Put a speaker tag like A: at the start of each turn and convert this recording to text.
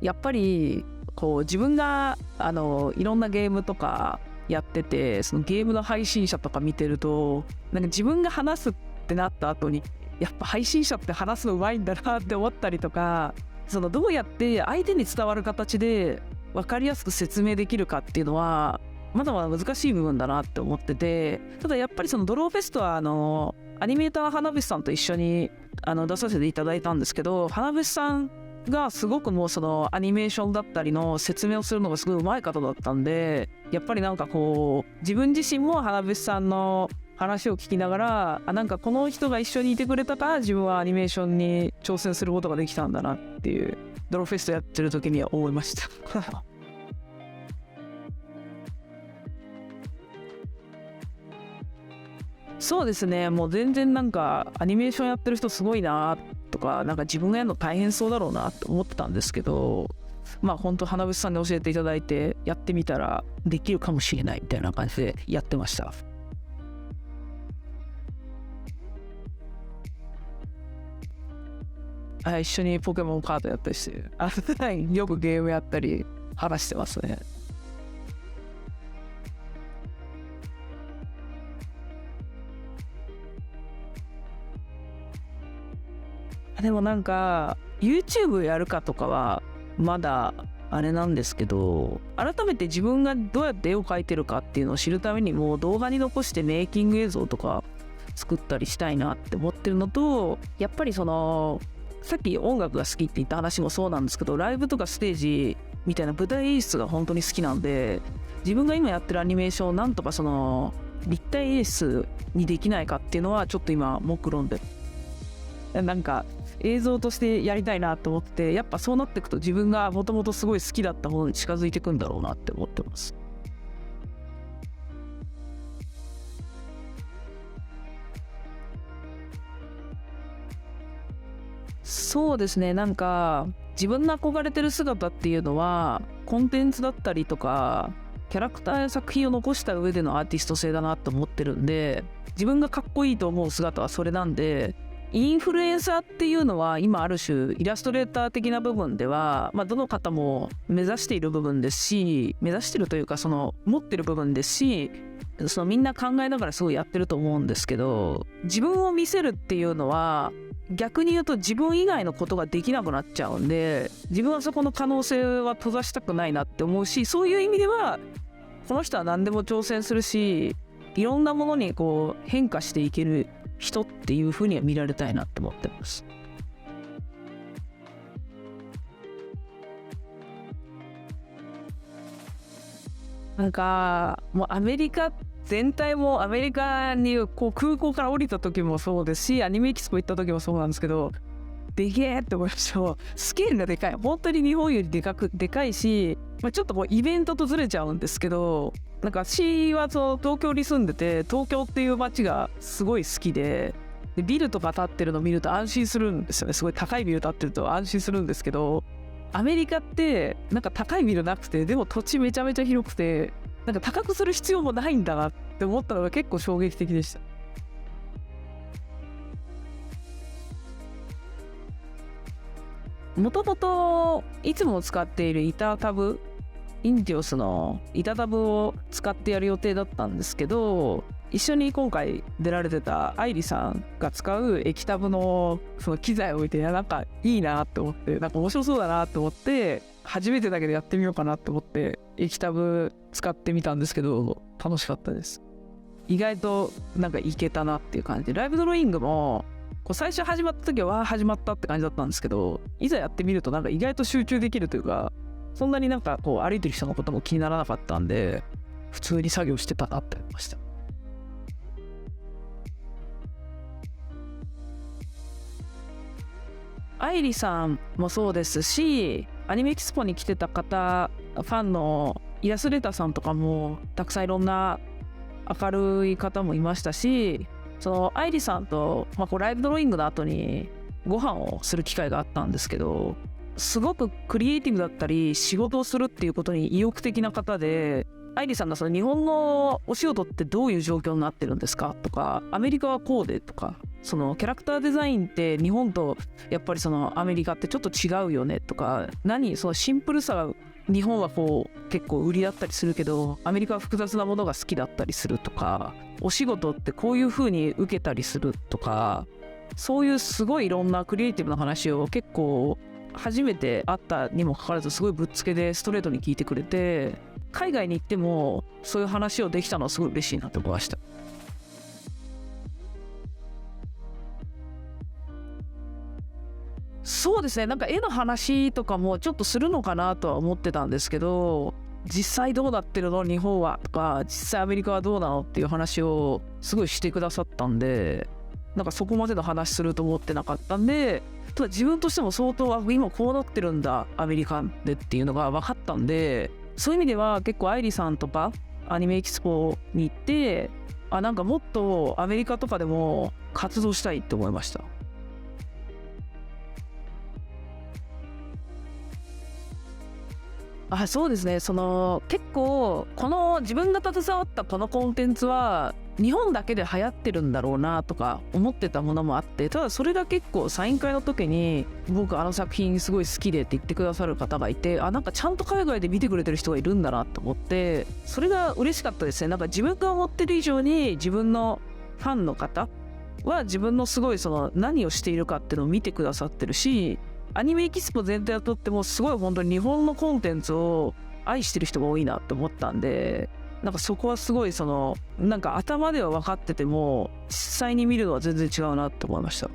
A: やっぱりこう自分がいろんなゲームとかやってて、そのゲームの配信者とか見てると、なんか自分が話すってなった後にやっぱ配信者って話すのうまいんだなって思ったりとか、そのどうやって相手に伝わる形で分かりやすく説明できるかっていうのはまだまだ難しい部分だなって思ってて、ただやっぱりそのドローフェストはアニメーター花火さんと一緒に出させていただいたんですけど、花火さんがすごくもうそのアニメーションだったりの説明をするのがすごい上手い方だったんで、やっぱりなんかこう自分自身も花火さんの話を聞きながら、なんかこの人が一緒にいてくれたから自分はアニメーションに挑戦することができたんだなっていう、ドローフェストやってる時には思いましたそうですね、もう全然なんかアニメーションやってる人すごいなとか、なんか自分がやるの大変そうだろうなと思ってたんですけど、まあ本当花火さんに教えていただいてやってみたらできるかもしれないみたいな感じでやってました。一緒にポケモンカードやったりしてよくゲームやったり話してますね。でもなんか YouTube やるかとかはまだあれなんですけど、改めて自分がどうやって絵を描いてるかっていうのを知るためにも動画に残してメイキング映像とか作ったりしたいなって思ってるのと、やっぱりそのさっき音楽が好きって言った話もそうなんですけど、ライブとかステージみたいな舞台演出が本当に好きなんで、自分が今やってるアニメーションをなんとかその立体演出にできないかっていうのはちょっと今目論んでる。なんか映像としてやりたいなと思って、やっぱそうなっていくと自分がもともとすごい好きだったものに近づいていくんだろうなって思ってます。そうですね、なんか自分の憧れてる姿っていうのはコンテンツだったりとかキャラクターや作品を残した上でのアーティスト性だなと思ってるんで、自分がかっこいいと思う姿はそれなんで、インフルエンサーっていうのは今ある種イラストレーター的な部分では、どの方も目指している部分ですし、目指してるというかその持ってる部分ですし、そのみんな考えながらすごいやってると思うんですけど、自分を見せるっていうのは逆に言うと自分以外のことができなくなっちゃうんで、自分はそこの可能性は閉ざしたくないなって思うし、そういう意味ではこの人は何でも挑戦するし、いろんなものにこう変化していける人っていう風には見られたいなって思ってます。なんかもうアメリカ全体も、アメリカにこう空港から降りた時もそうですし、アニメエキスポ行った時もそうなんですけど、でけえって思いました。もうスケールがでかい、本当に日本よりでかいし、ちょっともうイベントとずれちゃうんですけど、なんか私はその東京に住んでて、東京っていう街がすごい好きで、ビルとか建ってるの見ると安心するんですよね。すごい高いビル建ってると安心するんですけど、アメリカってなんか高いビルなくて、でも土地めちゃめちゃ広くて、なんか高くする必要もないんだなって思ったのが結構衝撃的でした。もともといつも使っている板タブ、インディオスの板タブを使ってやる予定だったんですけど、一緒に今回出られてた愛理さんが使う液タブのその機材を置いて、なんかいいなって思って、なんか面白そうだなって思って、初めてだけどやってみようかなって思って液タブ使ってみたんですけど、楽しかったです。意外となんかいけたなっていう感じで、ライブドローイングもこう最初始まった時は始まったって感じだったんですけど、いざやってみるとなんか意外と集中できるというか、そんなになんかこう歩いてる人のことも気にならなかったんで、普通に作業してたなって思いました。愛理さんもそうですし、アニメエキスポに来てた方、ファンのイラストレーターさんとかもたくさんいろんな明るい方もいましたし、その愛理さんと、こうライブドローイングの後にご飯をする機会があったんですけど、すごくクリエイティブだったり仕事をするっていうことに意欲的な方で、愛理さんがその日本のお仕事ってどういう状況になってるんですかとか、アメリカはこうでとか、そのキャラクターデザインって日本とやっぱりそのアメリカってちょっと違うよねとか、そのシンプルさが日本はこう結構売りだったりするけどアメリカは複雑なものが好きだったりするとか、お仕事ってこういう風に受けたりするとか、そういうすごいいろんなクリエイティブな話を結構初めて会ったにもかかわらずすごいぶっつけでストレートに聞いてくれて、海外に行ってもそういう話をできたのはすごい嬉しいなって思いました。そうですね、なんか絵の話とかもちょっとするのかなとは思ってたんですけど、実際どうなってるの日本はとか、実際アメリカはどうなのっていう話をすごいしてくださったんで、なんかそこまでの話すると思ってなかったんで、ただ自分としても相当今こうなってるんだアメリカでっていうのが分かったんで、そういう意味では結構愛理さんとかアニメエキスポに行って、なんかもっとアメリカとかでも活動したいって思いました。そうですね、その結構この自分が携わったこのコンテンツは日本だけで流行ってるんだろうなとか思ってたものもあって、ただそれが結構サイン会の時に僕あの作品すごい好きでって言ってくださる方がいて、なんかちゃんと海外で見てくれてる人がいるんだなと思って、それが嬉しかったですね。なんか自分が思ってる以上に自分のファンの方は自分のすごいその何をしているかっていうのを見てくださってるし、アニメエキスポ全体をとってもすごい本当に日本のコンテンツを愛してる人が多いなと思ったんで、なんかそこはすごいそのなんか頭では分かってても実際に見るのは全然違うなと思いました。